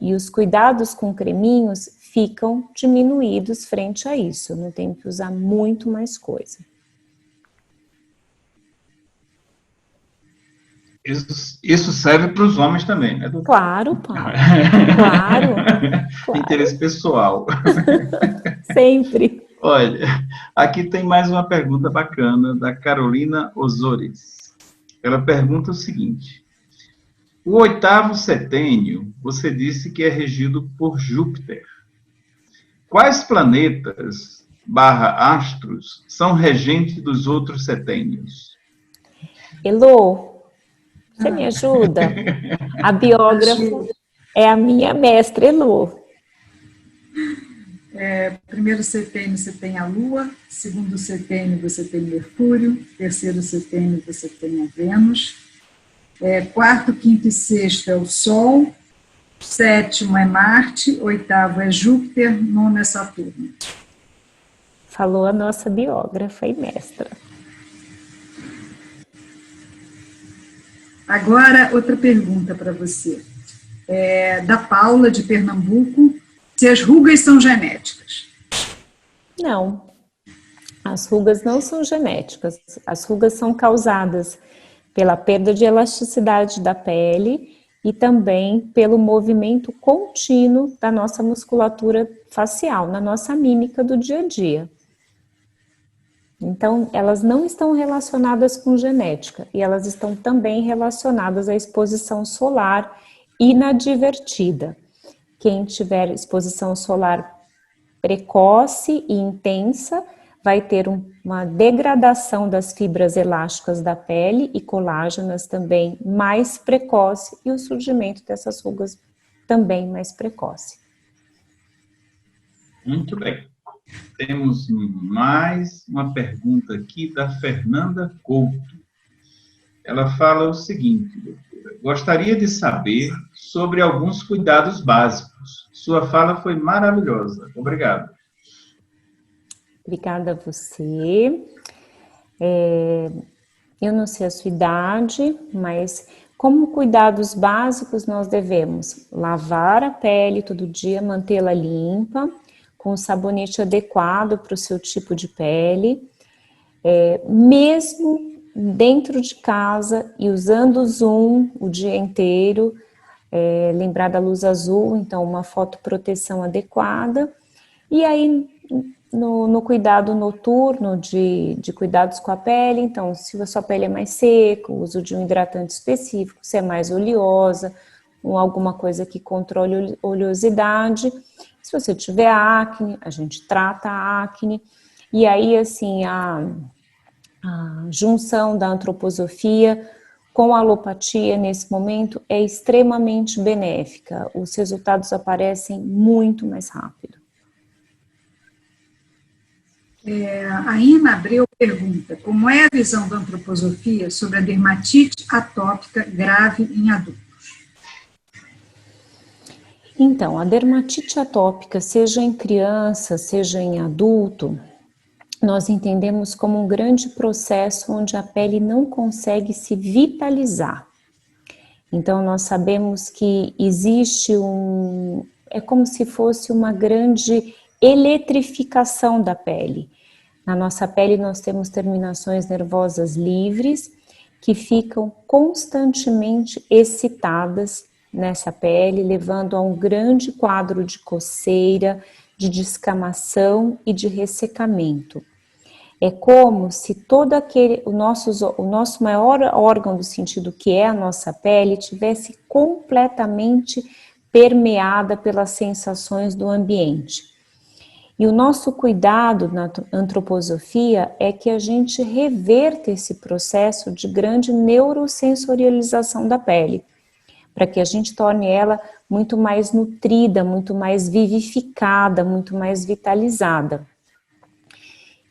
E os cuidados com creminhos ficam diminuídos frente a isso, eu não tenho que usar muito mais coisa. Isso serve para os homens também, né, doutor? Claro, Paulo. Claro. Interesse pessoal. Sempre. Olha, aqui tem mais uma pergunta bacana da Carolina Osores. Ela pergunta o seguinte: o 8º setênio, você disse que é regido por Júpiter. Quais planetas / astros são regentes dos outros setênios? Elô, você me ajuda? A biógrafa é a minha mestra, Elô. Primeiro setênio você tem a Lua, segundo setênio você tem Mercúrio, terceiro setênio você tem a Vênus, quarto, quinto e sexto é o Sol, sétimo é Marte, oitavo é Júpiter, nono é Saturno. Falou a nossa biógrafa e mestra. Agora, outra pergunta para você. Da Paula, de Pernambuco: se as rugas são genéticas? Não, as rugas não são genéticas. As rugas são causadas pela perda de elasticidade da pele e também pelo movimento contínuo da nossa musculatura facial, na nossa mímica do dia a dia. Então, elas não estão relacionadas com genética e elas estão também relacionadas à exposição solar inadvertida. Quem tiver exposição solar precoce e intensa vai ter uma degradação das fibras elásticas da pele e colágenas também mais precoce e o surgimento dessas rugas também mais precoce. Muito bem. Temos mais uma pergunta aqui da Fernanda Couto. Ela fala o seguinte: doutora, gostaria de saber sobre alguns cuidados básicos. Sua fala foi maravilhosa. Obrigado. Obrigada a você. Eu não sei a sua idade, mas como cuidados básicos nós devemos lavar a pele todo dia, mantê-la limpa, com o sabonete adequado para o seu tipo de pele, mesmo dentro de casa e usando o Zoom o dia inteiro, lembrar da luz azul, então uma fotoproteção adequada, e aí no cuidado noturno de cuidados com a pele, então se a sua pele é mais seca, o uso de um hidratante específico, se é mais oleosa, ou alguma coisa que controle a oleosidade. Se você tiver acne, a gente trata a acne, e aí assim a junção da antroposofia com a alopatia nesse momento é extremamente benéfica, os resultados aparecem muito mais rápido. A Ina Abreu pergunta: como é a visão da antroposofia sobre a dermatite atópica grave em adultos? Então, a dermatite atópica, seja em criança, seja em adulto, nós entendemos como um grande processo onde a pele não consegue se vitalizar. Então, nós sabemos que existe é como se fosse uma grande eletrificação da pele. Na nossa pele, nós temos terminações nervosas livres que ficam constantemente excitadas nessa pele, levando a um grande quadro de coceira, de descamação e de ressecamento. É como se todo o nosso maior órgão do sentido, que é a nossa pele, tivesse completamente permeada pelas sensações do ambiente. E o nosso cuidado na antroposofia é que a gente reverta esse processo de grande neurosensorialização da pele, para que a gente torne ela muito mais nutrida, muito mais vivificada, muito mais vitalizada.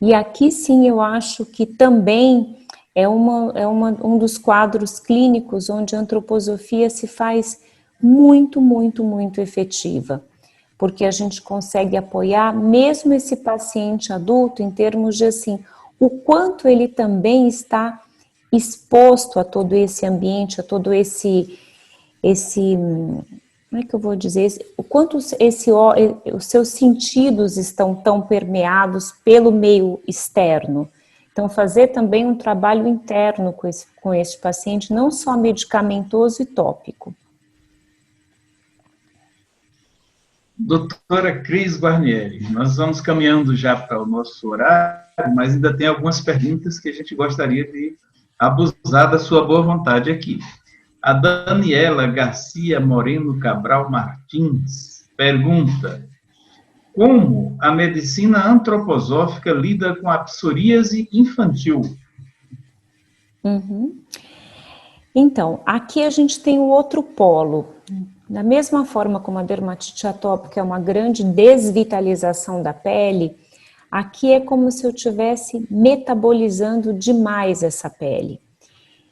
E aqui sim eu acho que também é um dos quadros clínicos onde a antroposofia se faz muito, muito, muito efetiva, porque a gente consegue apoiar mesmo esse paciente adulto em termos de assim, o quanto ele também está exposto a todo esse ambiente, a todo esse como é que eu vou dizer, o quanto os seus sentidos estão tão permeados pelo meio externo. Então, fazer também um trabalho interno com esse paciente, não só medicamentoso e tópico. Doutora Cris Guarnieri, nós vamos caminhando já para o nosso horário, mas ainda tem algumas perguntas que a gente gostaria de abusar da sua boa vontade aqui. A Daniela Garcia Moreno Cabral Martins pergunta: como a medicina antroposófica lida com a psoríase infantil? Então, aqui a gente tem o outro polo. Da mesma forma como a dermatite atópica é uma grande desvitalização da pele, aqui é como se eu estivesse metabolizando demais essa pele.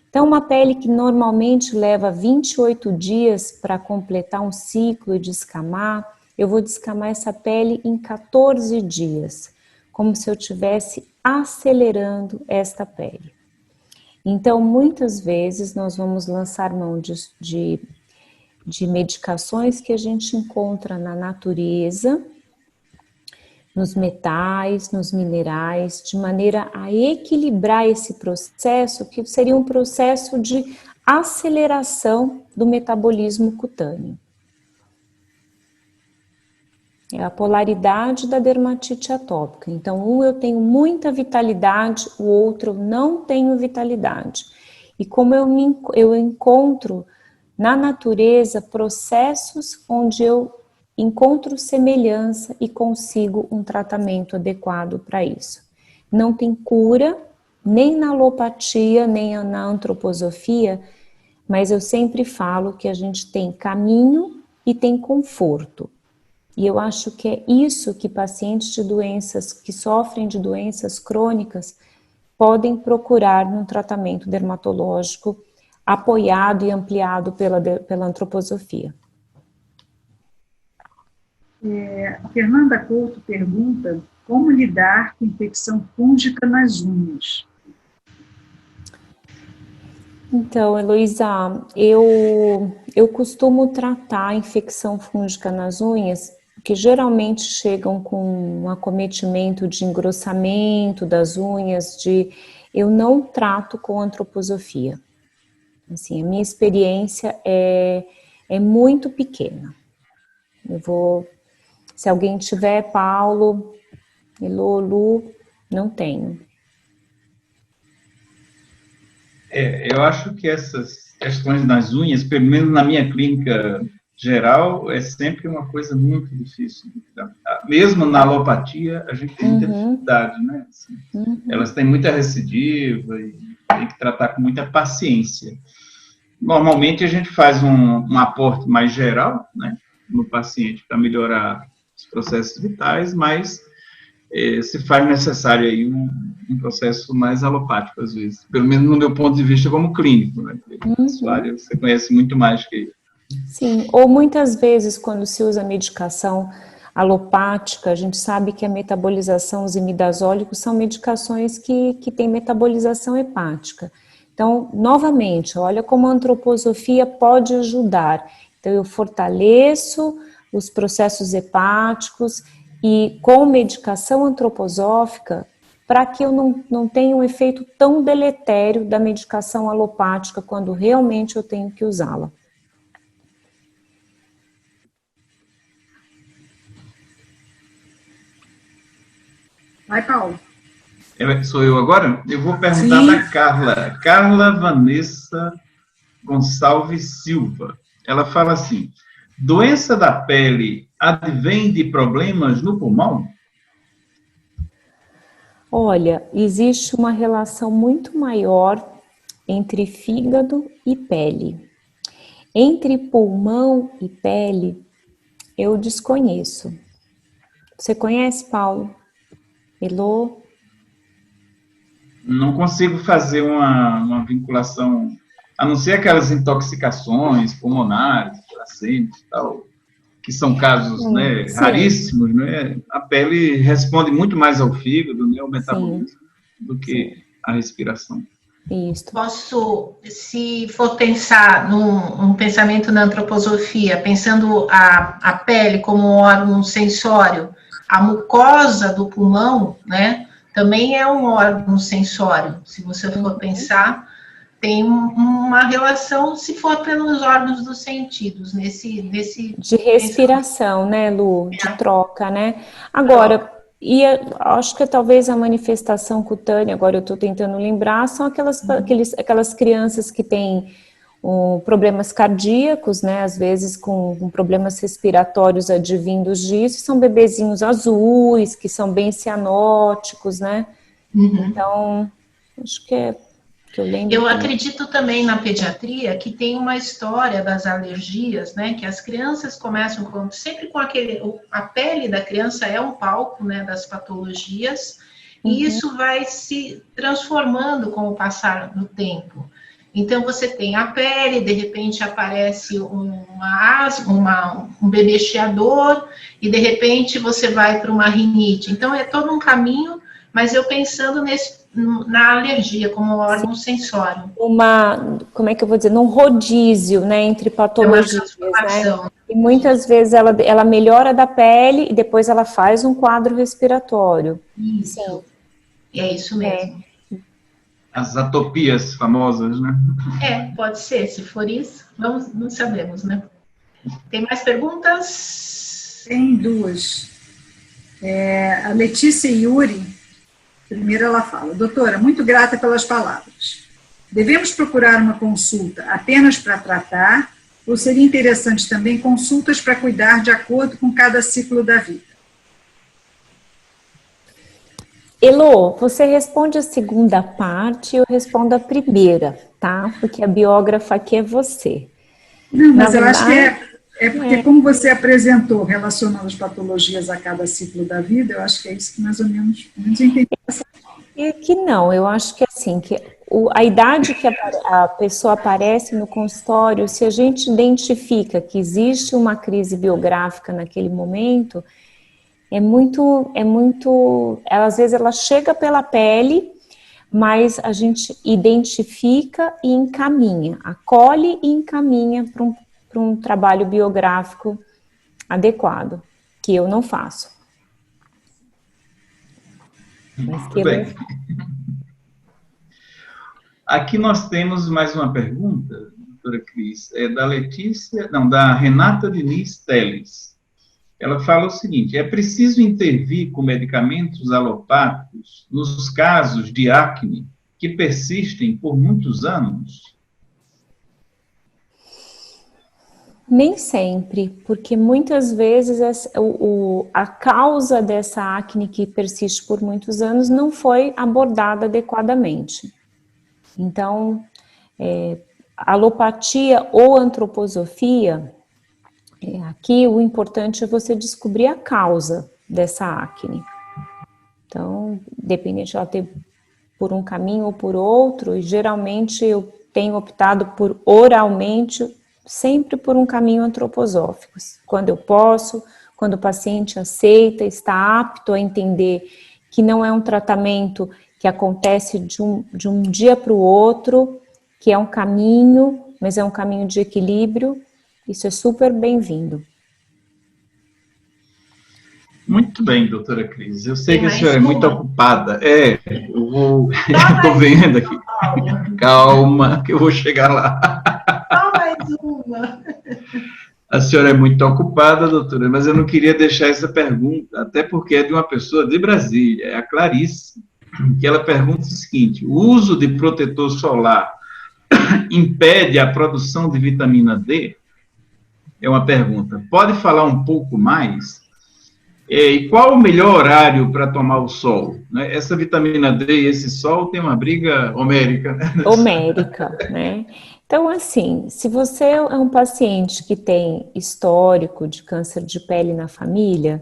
Então, uma pele que normalmente leva 28 dias para completar um ciclo e descamar, eu vou descamar essa pele em 14 dias, como se eu estivesse acelerando esta pele. Então, muitas vezes, nós vamos lançar mão de medicações que a gente encontra na natureza, nos metais, nos minerais, de maneira a equilibrar esse processo, que seria um processo de aceleração do metabolismo cutâneo. É a polaridade da dermatite atópica. Então, um eu tenho muita vitalidade, o outro eu não tenho vitalidade. E como eu encontro na natureza processos onde eu encontro semelhança e consigo um tratamento adequado para isso. Não tem cura, nem na alopatia, nem na antroposofia, mas eu sempre falo que a gente tem caminho e tem conforto. E eu acho que é isso que pacientes de doenças, que sofrem de doenças crônicas, podem procurar num tratamento dermatológico apoiado e ampliado pela antroposofia. Fernanda Couto pergunta como lidar com infecção fúngica nas unhas. Então, Heloísa, eu costumo tratar a infecção fúngica nas unhas, que geralmente chegam com um acometimento de engrossamento das unhas, eu não trato com antroposofia. Assim, a minha experiência é muito pequena. Se alguém tiver, Paulo, Elô, Lu, não tenho. Eu acho que essas questões nas unhas, pelo menos na minha clínica geral, é sempre uma coisa muito difícil. Mesmo na alopatia, a gente tem muita dificuldade, né? Assim, elas têm muita recidiva e tem que tratar com muita paciência. Normalmente, a gente faz um aporte mais geral, né, no paciente para melhorar os processos vitais, mas se faz necessário aí um processo mais alopático, às vezes. Pelo menos no meu ponto de vista como clínico, né? Você conhece muito mais que eu. Sim, ou muitas vezes quando se usa medicação alopática, a gente sabe que a metabolização, os imidazólicos são medicações que têm metabolização hepática. Então, novamente, olha como a antroposofia pode ajudar. Então, eu fortaleço os processos hepáticos e com medicação antroposófica para que eu não tenha um efeito tão deletério da medicação alopática quando realmente eu tenho que usá-la. Vai, Paulo. Sou eu agora? Eu vou perguntar da Carla. Carla Vanessa Gonçalves Silva. Ela fala assim: doença da pele advém de problemas no pulmão? Olha, existe uma relação muito maior entre fígado e pele. Entre pulmão e pele, eu desconheço. Você conhece, Paulo? Elô? Não consigo fazer uma vinculação, a não ser aquelas intoxicações pulmonares, placentes e tal, que são casos, né, raríssimos, né? A pele responde muito mais ao fígado, né, ao metabolismo, do que a respiração. Isso. Posso, se for pensar num pensamento na antroposofia, pensando a pele como um órgão sensório, a mucosa do pulmão, né, também é um órgão sensório. Se você for pensar, tem uma relação, se for pelos órgãos dos sentidos, nesse de respiração, né, Lu? De troca, né? Agora, acho que talvez a manifestação cutânea, agora eu estou tentando lembrar, são aquelas crianças que têm problemas cardíacos, né? Às vezes com problemas respiratórios advindos disso, são bebezinhos azuis, que são bem cianóticos, né? Então, acho que é... Eu acredito também na pediatria que tem uma história das alergias, né? Que as crianças começam sempre com a pele da criança é um palco, né? Das patologias, e isso vai se transformando com o passar do tempo. Então você tem a pele, de repente aparece um bebê chiador, e de repente você vai para uma rinite. Então é todo um caminho, mas eu pensando na alergia como órgão sensório. Como é que eu vou dizer, num rodízio, né, entre patologias, né? E muitas vezes ela melhora da pele e depois ela faz um quadro respiratório. Isso. Sim. É isso mesmo. As atopias famosas, né? Pode ser, se for isso, não sabemos, né? Tem mais perguntas? Tem duas. A Letícia Yuri, primeiro ela fala: doutora, muito grata pelas palavras. Devemos procurar uma consulta apenas para tratar ou seria interessante também consultas para cuidar de acordo com cada ciclo da vida? Elô, você responde a segunda parte e eu respondo a primeira, tá? Porque a biógrafa aqui é você. Não, mas eu acho que porque como você apresentou, relacionando as patologias a cada ciclo da vida, eu acho que é isso que mais ou menos eu entendi. E que não, eu acho que assim, que a idade que a pessoa aparece no consultório, se a gente identifica que existe uma crise biográfica naquele momento, às vezes ela chega pela pele, mas a gente identifica e encaminha, acolhe e encaminha para um trabalho biográfico adequado, que eu não faço. Mas que bem. Aqui nós temos mais uma pergunta, doutora Cris, da Renata Diniz Teles. Ela fala o seguinte: é preciso intervir com medicamentos alopáticos nos casos de acne que persistem por muitos anos? Nem sempre, porque muitas vezes a causa dessa acne que persiste por muitos anos não foi abordada adequadamente. Então, alopatia ou antroposofia, aqui o importante é você descobrir a causa dessa acne. Então, dependente de ela ter por um caminho ou por outro, e geralmente eu tenho optado por oralmente, sempre por um caminho antroposófico. Quando eu posso, quando o paciente aceita, está apto a entender que não é um tratamento que acontece de um dia para o outro, que é um caminho, mas é um caminho de equilíbrio. Isso é super bem-vindo. Muito bem, doutora Cris. Eu sei que a senhora é muito ocupada. Estou vendo aqui. Calma, que eu vou chegar lá. Só mais uma. A senhora é muito ocupada, doutora, mas eu não queria deixar essa pergunta, até porque é de uma pessoa de Brasília, é a Clarice, que ela pergunta o seguinte: o uso de protetor solar impede a produção de vitamina D? É uma pergunta. Pode falar um pouco mais? E qual o melhor horário para tomar o sol? Essa vitamina D e esse sol tem uma briga homérica. Homérica, né? Então, assim, se você é um paciente que tem histórico de câncer de pele na família,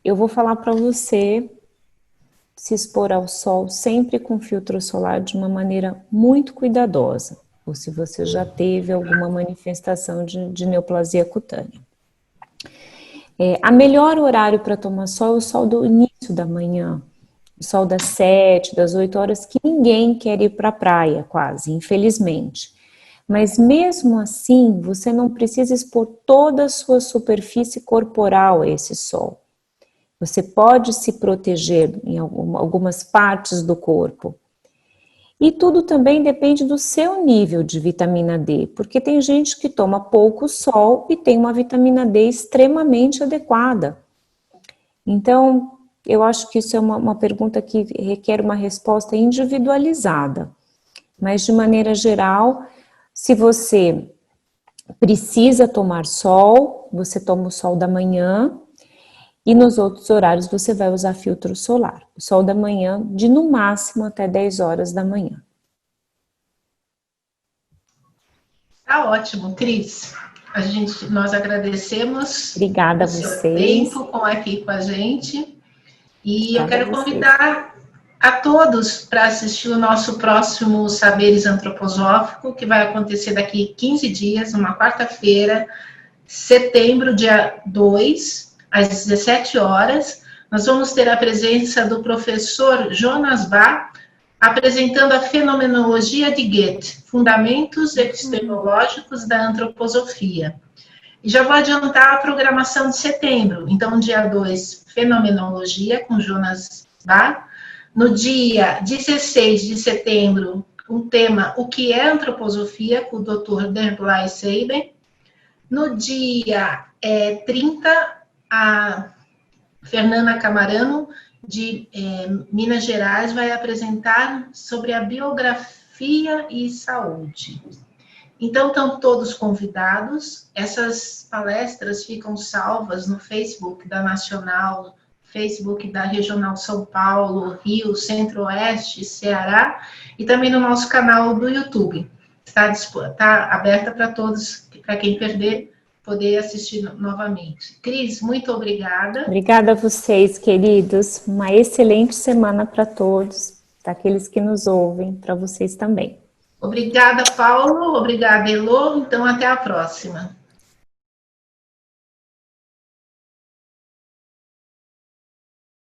eu vou falar para você se expor ao sol sempre com filtro solar de uma maneira muito cuidadosa, ou se você já teve alguma manifestação de neoplasia cutânea. A melhor horário para tomar sol é o sol do início da manhã, o sol das 7, das 8 horas, que ninguém quer ir para a praia, quase, infelizmente. Mas mesmo assim, você não precisa expor toda a sua superfície corporal a esse sol. Você pode se proteger em algumas partes do corpo. E tudo também depende do seu nível de vitamina D, porque tem gente que toma pouco sol e tem uma vitamina D extremamente adequada. Então, eu acho que isso é uma pergunta que requer uma resposta individualizada. Mas, de maneira geral, se você precisa tomar sol, você toma o sol da manhã, e nos outros horários você vai usar filtro solar. O sol da manhã, de no máximo até 10 horas da manhã. Tá ótimo, Cris. Nós agradecemos. Obrigada a o seu vocês. tempo aqui com a gente. E eu quero convidar a todos para assistir o nosso próximo Saberes Antroposófico, que vai acontecer daqui 15 dias, numa quarta-feira, setembro, dia 2, às 17 horas. Nós vamos ter a presença do professor Jonas Bach, apresentando a fenomenologia de Goethe, fundamentos epistemológicos da antroposofia. E já vou adiantar a programação de setembro. Então, dia 2, fenomenologia, com Jonas Bach. No dia 16 de setembro, um tema, o que é antroposofia, com o Dr. Derblay Seiben. No dia 30, a Fernanda Camarano, de Minas Gerais, vai apresentar sobre a biografia e saúde. Então, estão todos convidados. Essas palestras ficam salvas no Facebook da Nacional, Facebook da Regional São Paulo, Rio, Centro-Oeste, Ceará, e também no nosso canal do YouTube. Está aberta para todos, para quem perder, poder assistir novamente. Cris, muito obrigada. Obrigada a vocês, queridos. Uma excelente semana para todos, para aqueles que nos ouvem, para vocês também. Obrigada, Paulo. Obrigada, Elô. Então, até a próxima.